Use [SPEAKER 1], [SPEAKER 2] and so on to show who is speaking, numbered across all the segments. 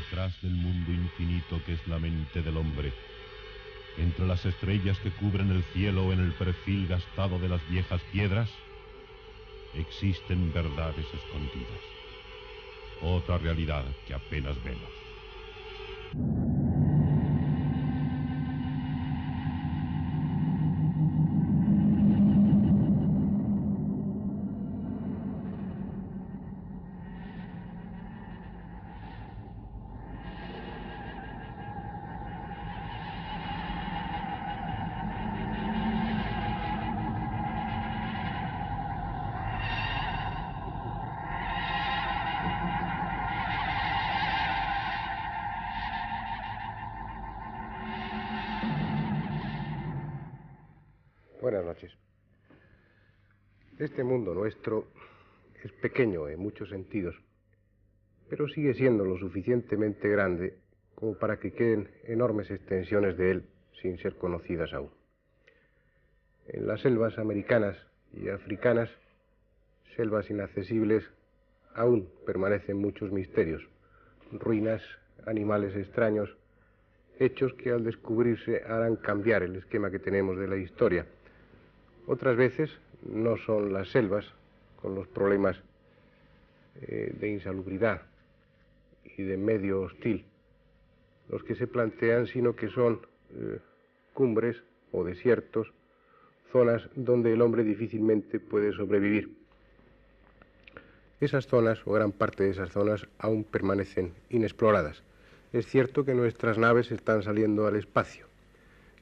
[SPEAKER 1] Detrás del mundo infinito que es la mente del hombre, entre las estrellas que cubren el cielo o en el perfil gastado de las viejas piedras, existen verdades escondidas. Otra realidad que apenas vemos.
[SPEAKER 2] Buenas noches. Este mundo nuestro es pequeño en muchos sentidos, pero sigue siendo lo suficientemente grande como para que queden enormes extensiones de él sin ser conocidas aún. En las selvas americanas y africanas, selvas inaccesibles, aún permanecen muchos misterios, ruinas, animales extraños, hechos que al descubrirse harán cambiar el esquema que tenemos de la historia. Otras veces no son las selvas, con los problemas de insalubridad y de medio hostil, los que se plantean, sino que son cumbres o desiertos, zonas donde el hombre difícilmente puede sobrevivir. Esas zonas, o gran parte de esas zonas, aún permanecen inexploradas. Es cierto que nuestras naves están saliendo al espacio,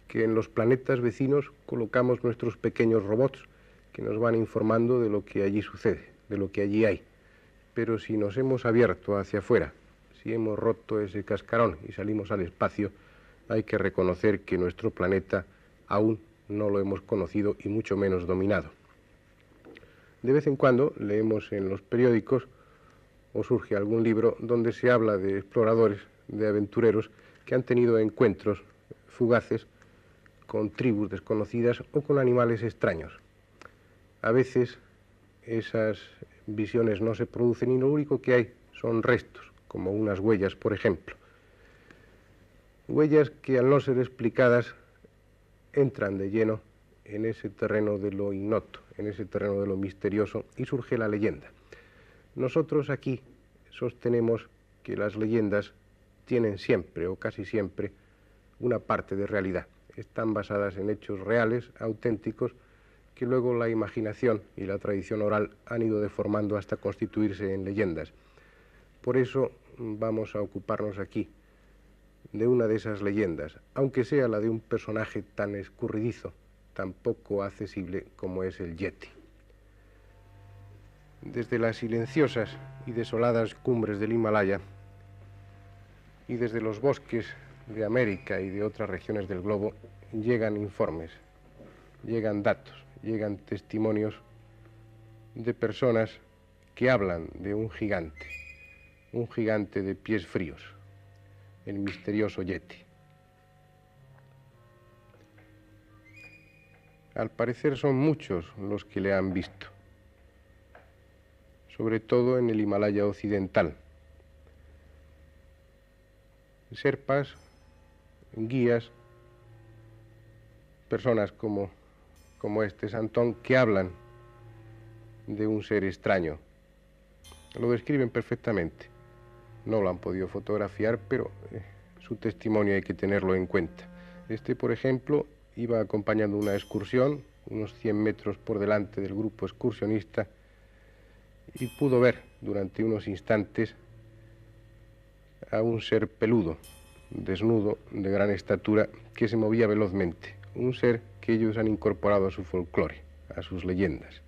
[SPEAKER 2] que en los planetas vecinos colocamos nuestros pequeños robots que nos van informando de lo que allí sucede, de lo que allí hay. Pero si nos hemos abierto hacia afuera, si hemos roto ese cascarón y salimos al espacio, hay que reconocer que nuestro planeta aún no lo hemos conocido y mucho menos dominado. De vez en cuando leemos en los periódicos o surge algún libro donde se habla de exploradores, de aventureros que han tenido encuentros fugaces con tribus desconocidas o con animales extraños. A veces esas visiones no se producen y lo único que hay son restos, como unas huellas, por ejemplo. Huellas que al no ser explicadas entran de lleno en ese terreno de lo ignoto, en ese terreno de lo misterioso y surge la leyenda. Nosotros aquí sostenemos que las leyendas tienen siempre o casi siempre una parte de realidad. Están basadas en hechos reales, auténticos, que luego la imaginación y la tradición oral han ido deformando hasta constituirse en leyendas. Por eso vamos a ocuparnos aquí de una de esas leyendas, aunque sea la de un personaje tan escurridizo, tan poco accesible como es el Yeti. Desde las silenciosas y desoladas cumbres del Himalaya y desde los bosques de América y de otras regiones del globo llegan informes, llegan datos, llegan testimonios de personas que hablan de un gigante de pies fríos, el misterioso Yeti. Al parecer son muchos los que le han visto, sobre todo en el Himalaya occidental. Sherpas, guías, personas como este Santón, que hablan de un ser extraño. Lo describen perfectamente. No lo han podido fotografiar, pero su testimonio hay que tenerlo en cuenta. Este, por ejemplo, iba acompañando una excursión, unos 100 metros por delante del grupo excursionista, y pudo ver durante unos instantes a un ser peludo, desnudo, de gran estatura, que se movía velozmente. Un ser que ellos han incorporado a su folclore, a sus leyendas.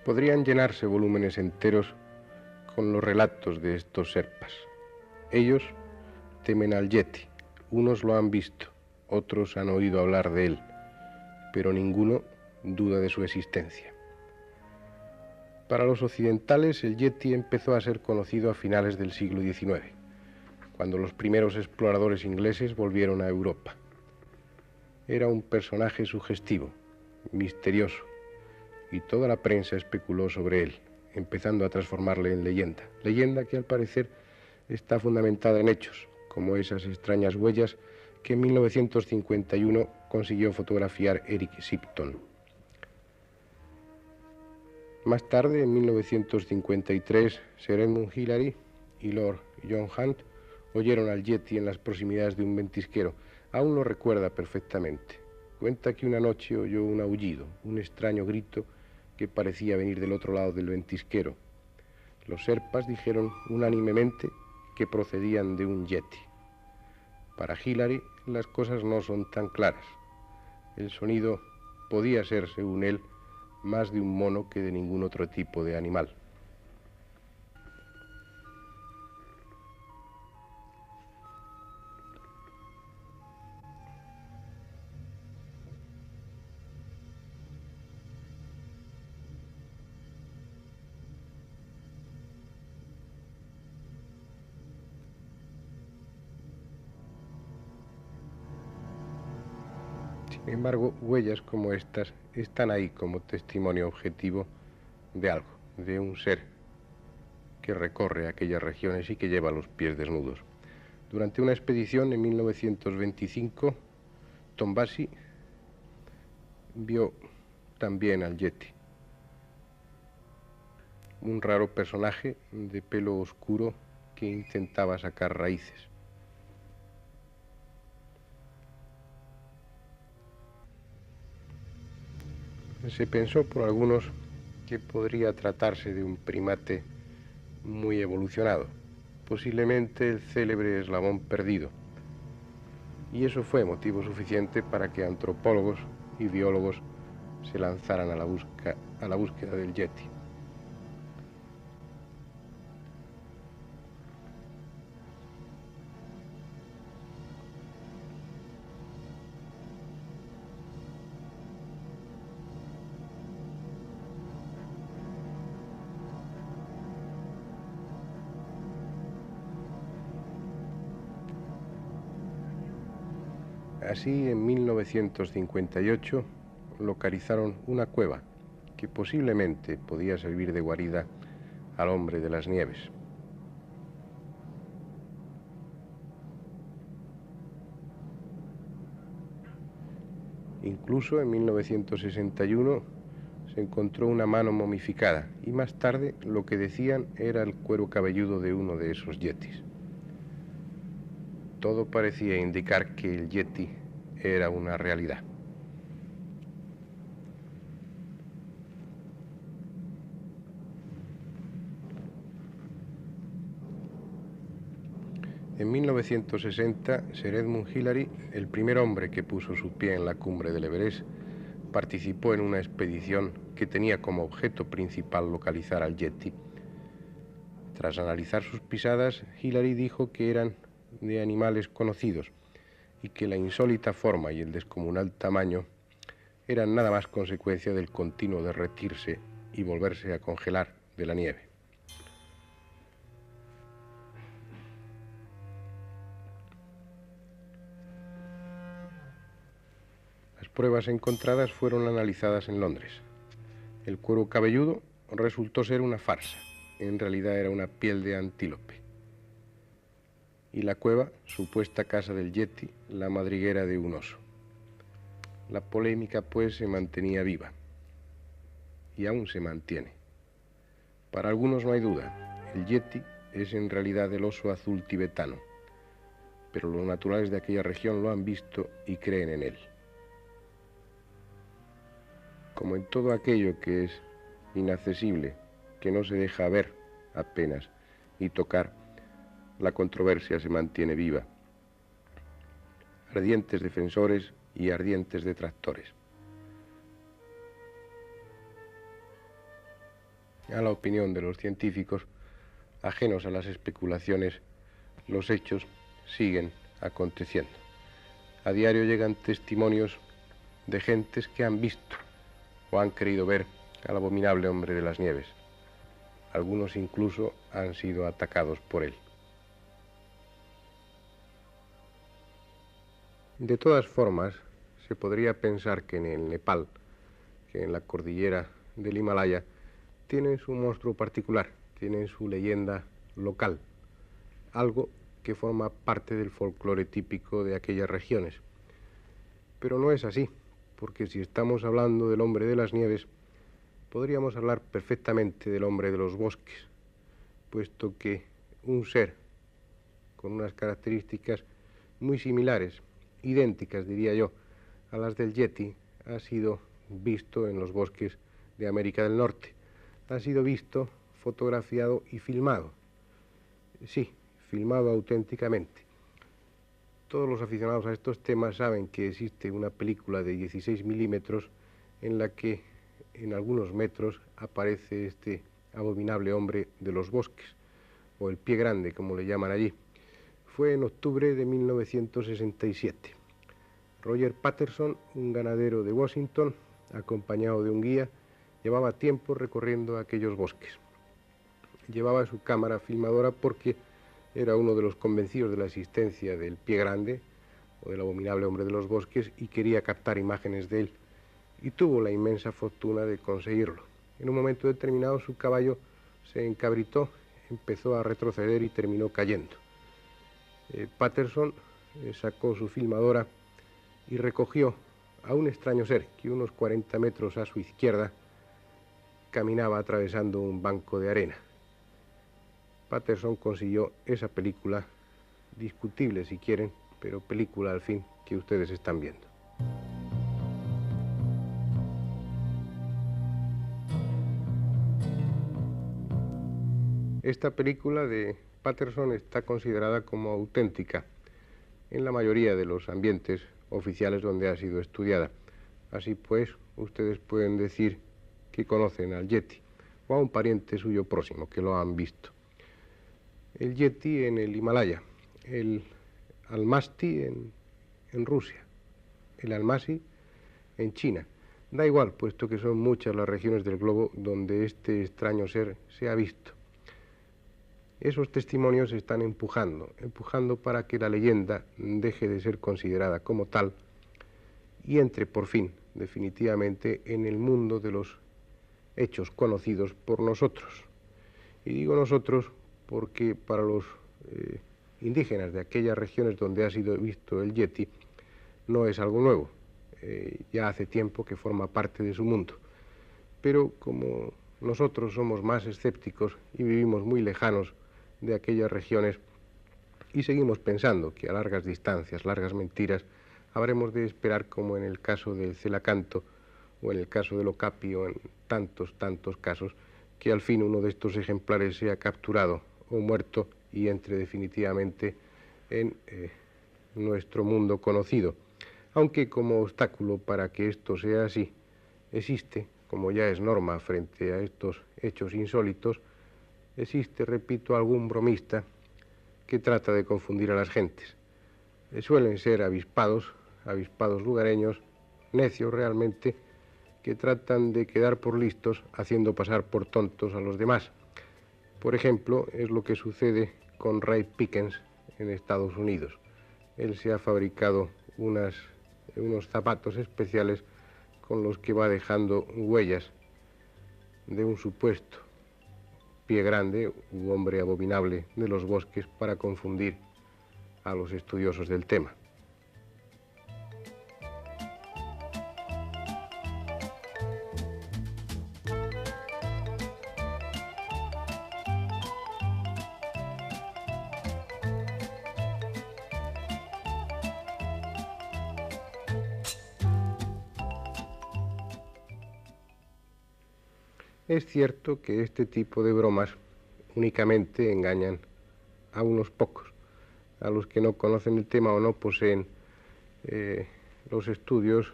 [SPEAKER 2] Podrían llenarse volúmenes enteros con los relatos de estos Sherpas. Ellos temen al Yeti. Unos lo han visto, otros han oído hablar de él, pero ninguno duda de su existencia. Para los occidentales, el Yeti empezó a ser conocido a finales del siglo XIX, cuando los primeros exploradores ingleses volvieron a Europa. Era un personaje sugestivo, misterioso, y toda la prensa especuló sobre él, empezando a transformarle en leyenda. Leyenda que al parecer está fundamentada en hechos, como esas extrañas huellas que en 1951 consiguió fotografiar Eric Shipton. Más tarde, en 1953, Sir Edmund Hillary y Lord John Hunt oyeron al Yeti en las proximidades de un ventisquero. Aún lo recuerda perfectamente. Cuenta que una noche oyó un aullido, un extraño grito que parecía venir del otro lado del ventisquero. Los Sherpas dijeron unánimemente que procedían de un Yeti. Para Hillary las cosas no son tan claras. El sonido podía ser, según él, más de un mono que de ningún otro tipo de animal. Sin embargo, huellas como estas están ahí como testimonio objetivo de algo, de un ser que recorre aquellas regiones y que lleva los pies desnudos. Durante una expedición en 1925, Tom Bassi vio también al Yeti, un raro personaje de pelo oscuro que intentaba sacar raíces. Se pensó por algunos que podría tratarse de un primate muy evolucionado, posiblemente el célebre eslabón perdido. Y eso fue motivo suficiente para que antropólogos y biólogos se lanzaran a la búsqueda del Yeti. Así, en 1958, localizaron una cueva que posiblemente podía servir de guarida al hombre de las nieves. Incluso en 1961 se encontró una mano momificada y más tarde lo que decían era el cuero cabelludo de uno de esos yetis. Todo parecía indicar que el Yeti era una realidad. En 1960, Sir Edmund Hillary, el primer hombre que puso su pie en la cumbre del Everest, participó en una expedición que tenía como objeto principal localizar al Yeti. Tras analizar sus pisadas, Hillary dijo que eran de animales conocidos y que la insólita forma y el descomunal tamaño eran nada más consecuencia del continuo derretirse y volverse a congelar de la nieve. Las pruebas encontradas fueron analizadas en Londres. El cuero cabelludo resultó ser una farsa. En realidad era una piel de antílope. Y la cueva, supuesta casa del Yeti, la madriguera de un oso. La polémica, pues, se mantenía viva. Y aún se mantiene. Para algunos no hay duda, el Yeti es en realidad el oso azul tibetano. Pero los naturales de aquella región lo han visto y creen en él. Como en todo aquello que es inaccesible, que no se deja ver apenas y tocar, la controversia se mantiene viva. Ardientes defensores y ardientes detractores. A la opinión de los científicos, ajenos a las especulaciones, los hechos siguen aconteciendo. A diario llegan testimonios de gentes que han visto o han creído ver al abominable hombre de las nieves. Algunos incluso han sido atacados por él. De todas formas, se podría pensar que en el Nepal, que en la cordillera del Himalaya, tienen su monstruo particular, tienen su leyenda local, algo que forma parte del folclore típico de aquellas regiones. Pero no es así, porque si estamos hablando del hombre de las nieves, podríamos hablar perfectamente del hombre de los bosques, puesto que un ser con unas características muy similares, idénticas diría yo, a las del Yeti, ha sido visto en los bosques de América del Norte. Ha sido visto, fotografiado y filmado. Sí, filmado auténticamente. Todos los aficionados a estos temas saben que existe una película de 16 milímetros en la que en algunos metros aparece este abominable hombre de los bosques, o el pie grande, como le llaman allí. Fue en octubre de 1967. Roger Patterson, un ganadero de Washington, acompañado de un guía, llevaba tiempo recorriendo aquellos bosques. Llevaba su cámara filmadora porque era uno de los convencidos de la existencia del pie grande, o del abominable hombre de los bosques, y quería captar imágenes de él. Y tuvo la inmensa fortuna de conseguirlo. En un momento determinado su caballo se encabritó, empezó a retroceder y terminó cayendo. Patterson sacó su filmadora y recogió a un extraño ser que unos 40 metros a su izquierda caminaba atravesando un banco de arena. Patterson consiguió esa película, discutible si quieren, pero película al fin que ustedes están viendo. Esta película de Patterson está considerada como auténtica en la mayoría de los ambientes oficiales donde ha sido estudiada. Así pues, ustedes pueden decir que conocen al Yeti, o a un pariente suyo próximo que lo han visto. El Yeti en el Himalaya, el Almasti en Rusia, el Almasi en China. Da igual, puesto que son muchas las regiones del globo donde este extraño ser se ha visto. Esos testimonios están empujando para que la leyenda deje de ser considerada como tal y entre por fin, definitivamente, en el mundo de los hechos conocidos por nosotros. Y digo nosotros porque para los indígenas de aquellas regiones donde ha sido visto el Yeti no es algo nuevo, ya hace tiempo que forma parte de su mundo. Pero como nosotros somos más escépticos y vivimos muy lejanos de aquellas regiones y seguimos pensando que a largas distancias, largas mentiras, habremos de esperar, como en el caso del celacanto o en el caso del okapi o en tantos casos, que al fin uno de estos ejemplares sea capturado o muerto y entre definitivamente en nuestro mundo conocido. Aunque como obstáculo para que esto sea así, existe, como ya es norma frente a estos hechos insólitos, existe, repito, algún bromista que trata de confundir a las gentes. Suelen ser avispados lugareños, necios realmente, que tratan de quedar por listos haciendo pasar por tontos a los demás. Por ejemplo, es lo que sucede con Ray Pickens en Estados Unidos. Él se ha fabricado unos zapatos especiales con los que va dejando huellas de un supuesto pie grande u hombre abominable de los bosques para confundir a los estudiosos del tema. Es cierto que este tipo de bromas únicamente engañan a unos pocos, a los que no conocen el tema o no poseen los estudios,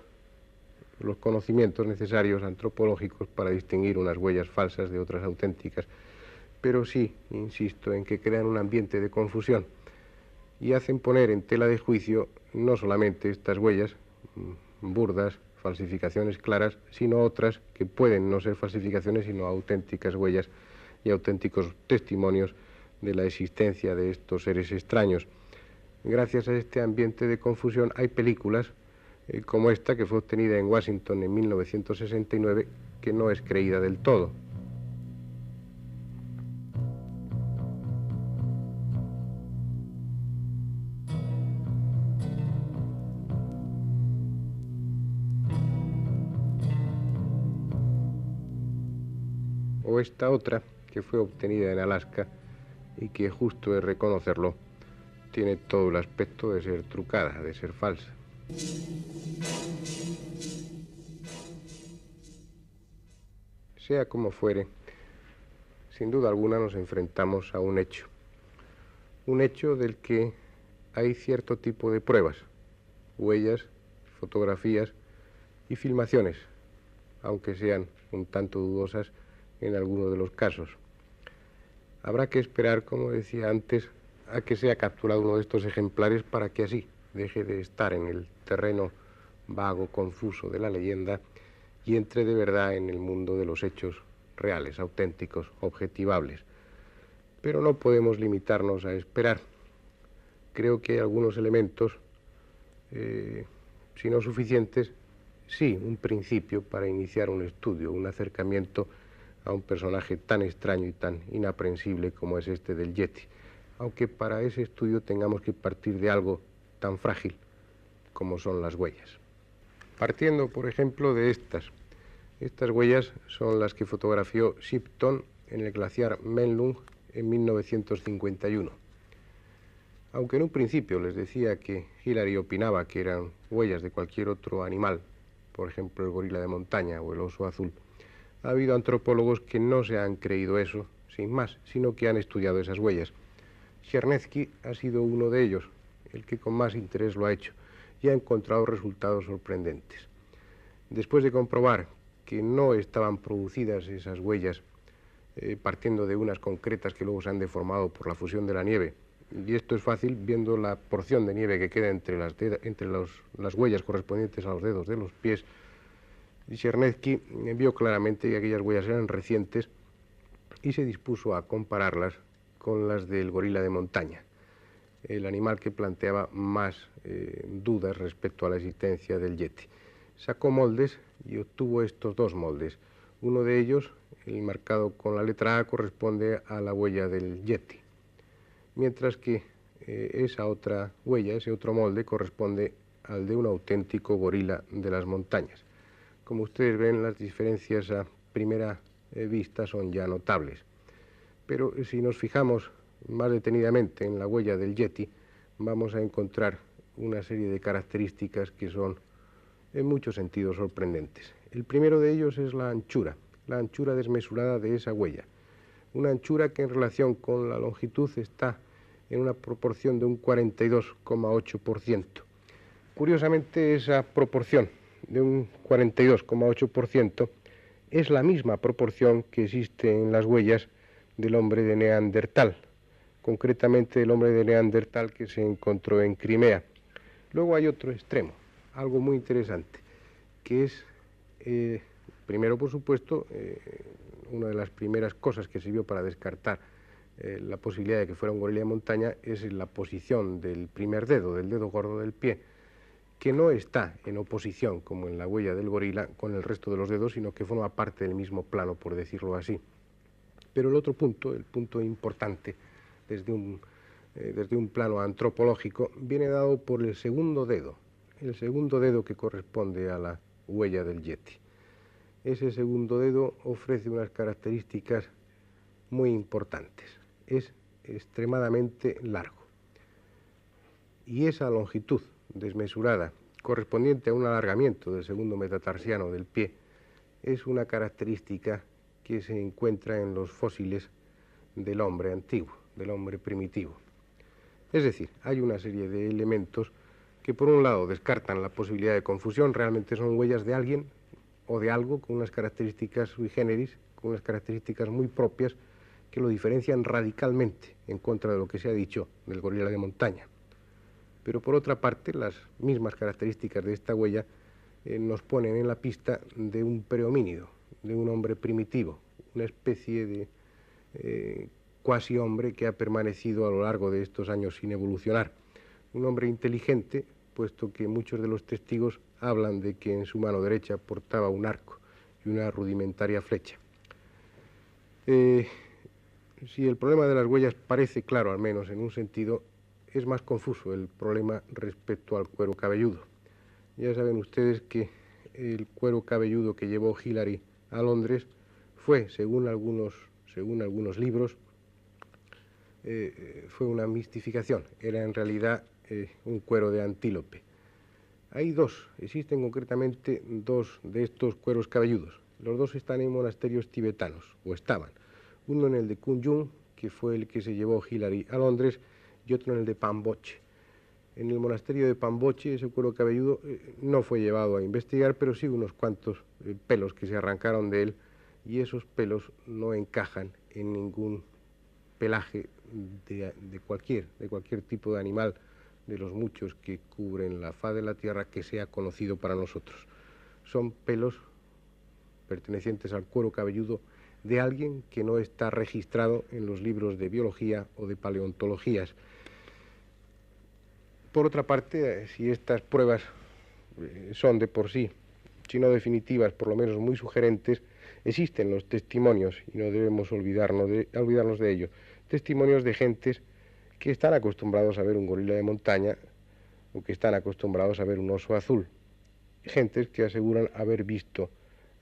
[SPEAKER 2] los conocimientos necesarios antropológicos para distinguir unas huellas falsas de otras auténticas. Pero sí, insisto, en que crean un ambiente de confusión y hacen poner en tela de juicio no solamente estas huellas burdas, falsificaciones claras, sino otras que pueden no ser falsificaciones, sino auténticas huellas y auténticos testimonios de la existencia de estos seres extraños. Gracias a este ambiente de confusión hay películas como esta que fue obtenida en Washington en 1969, que no es creída del todo. O esta otra, que fue obtenida en Alaska y que, justo es reconocerlo, tiene todo el aspecto de ser trucada, de ser falsa. Sea como fuere, sin duda alguna nos enfrentamos a un hecho del que hay cierto tipo de pruebas, huellas, fotografías y filmaciones, aunque sean un tanto dudosas en algunos de los casos. Habrá que esperar, como decía antes, a que sea capturado uno de estos ejemplares para que así deje de estar en el terreno vago, confuso de la leyenda y entre de verdad en el mundo de los hechos reales, auténticos, objetivables. Pero no podemos limitarnos a esperar. Creo que hay algunos elementos, si no suficientes, sí, un principio para iniciar un estudio, un acercamiento a un personaje tan extraño y tan inaprensible como es este del Yeti, aunque para ese estudio tengamos que partir de algo tan frágil como son las huellas. Partiendo, por ejemplo, de estas huellas son las que fotografió Shipton en el glaciar Menlung en 1951. Aunque en un principio les decía que Hillary opinaba que eran huellas de cualquier otro animal, por ejemplo el gorila de montaña o el oso azul, ha habido antropólogos que no se han creído eso, sin más, sino que han estudiado esas huellas. Chernevsky ha sido uno de ellos, el que con más interés lo ha hecho, y ha encontrado resultados sorprendentes. Después de comprobar que no estaban producidas esas huellas partiendo de unas concretas que luego se han deformado por la fusión de la nieve, y esto es fácil viendo la porción de nieve que queda entre las huellas correspondientes a los dedos de los pies, Chernevsky vio claramente que aquellas huellas eran recientes y se dispuso a compararlas con las del gorila de montaña, el animal que planteaba más dudas respecto a la existencia del Yeti. Sacó moldes y obtuvo estos dos moldes. Uno de ellos, el marcado con la letra A, corresponde a la huella del Yeti, mientras que esa otra huella, ese otro molde, corresponde al de un auténtico gorila de las montañas. Como ustedes ven, las diferencias a primera vista son ya notables. Pero si nos fijamos más detenidamente en la huella del Yeti, vamos a encontrar una serie de características que son en muchos sentidos sorprendentes. El primero de ellos es la anchura desmesurada de esa huella. Una anchura que en relación con la longitud está en una proporción de un 42,8%. Curiosamente, esa proporción de un 42,8% es la misma proporción que existe en las huellas del hombre de Neandertal, concretamente el hombre de Neandertal que se encontró en Crimea. Luego hay otro extremo, algo muy interesante, que es, primero por supuesto, una de las primeras cosas que sirvió para descartar la posibilidad de que fuera un gorila de montaña es la posición del primer dedo, del dedo gordo del pie, que no está en oposición, como en la huella del gorila, con el resto de los dedos, sino que forma parte del mismo plano, por decirlo así. Pero el otro punto, el punto importante desde un plano antropológico, viene dado por el segundo dedo que corresponde a la huella del Yeti. Ese segundo dedo ofrece unas características muy importantes. Es extremadamente largo. Y esa longitud desmesurada, correspondiente a un alargamiento del segundo metatarsiano del pie, es una característica que se encuentra en los fósiles del hombre antiguo, del hombre primitivo. Es decir, hay una serie de elementos que por un lado descartan la posibilidad de confusión, realmente son huellas de alguien o de algo con unas características sui generis, con unas características muy propias que lo diferencian radicalmente en contra de lo que se ha dicho del gorila de montaña. Pero por otra parte, las mismas características de esta huella nos ponen en la pista de un prehomínido, de un hombre primitivo, una especie de cuasi hombre que ha permanecido a lo largo de estos años sin evolucionar. Un hombre inteligente, puesto que muchos de los testigos hablan de que en su mano derecha portaba un arco y una rudimentaria flecha. Si el problema de las huellas parece claro, al menos en un sentido, es más confuso el problema respecto al cuero cabelludo. Ya saben ustedes que el cuero cabelludo que llevó Hillary a Londres fue, según algunos libros, fue una mistificación. Era en realidad un cuero de antílope. Existen concretamente dos de estos cueros cabelludos. Los dos están en monasterios tibetanos, o estaban. Uno en el de Kunjung, que fue el que se llevó Hillary a Londres, y otro en el de Pamboche. En el monasterio de Pamboche, ese cuero cabelludo no fue llevado a investigar, pero sí unos cuantos pelos que se arrancaron de él, y esos pelos no encajan en ningún pelaje de cualquier tipo de animal, de los muchos que cubren la faz de la tierra, que sea conocido para nosotros. Son pelos pertenecientes al cuero cabelludo de alguien que no está registrado en los libros de biología o de paleontologías. Por otra parte, si estas pruebas son de por sí, si no definitivas, por lo menos muy sugerentes, existen los testimonios, y no debemos olvidarnos de ello, testimonios de gentes que están acostumbrados a ver un gorila de montaña o que están acostumbrados a ver un oso azul. Gentes que aseguran haber visto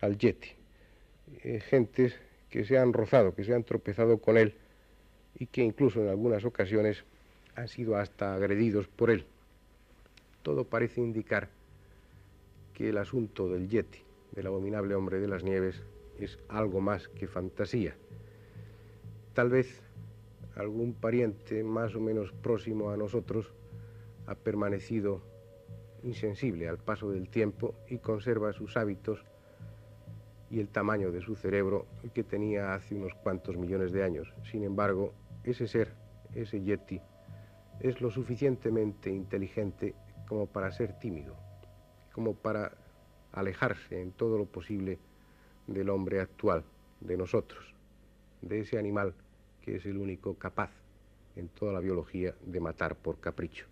[SPEAKER 2] al Yeti. Gentes que se han rozado, que se han tropezado con él y que incluso en algunas ocasiones han sido hasta agredidos por él. Todo parece indicar que el asunto del Yeti, del abominable hombre de las nieves, es algo más que fantasía. Tal vez algún pariente más o menos próximo a nosotros ha permanecido insensible al paso del tiempo y conserva sus hábitos y el tamaño de su cerebro que tenía hace unos cuantos millones de años. Sin embargo, ese ser, ese Yeti, es lo suficientemente inteligente como para ser tímido, como para alejarse en todo lo posible del hombre actual, de nosotros, de ese animal que es el único capaz en toda la biología de matar por capricho.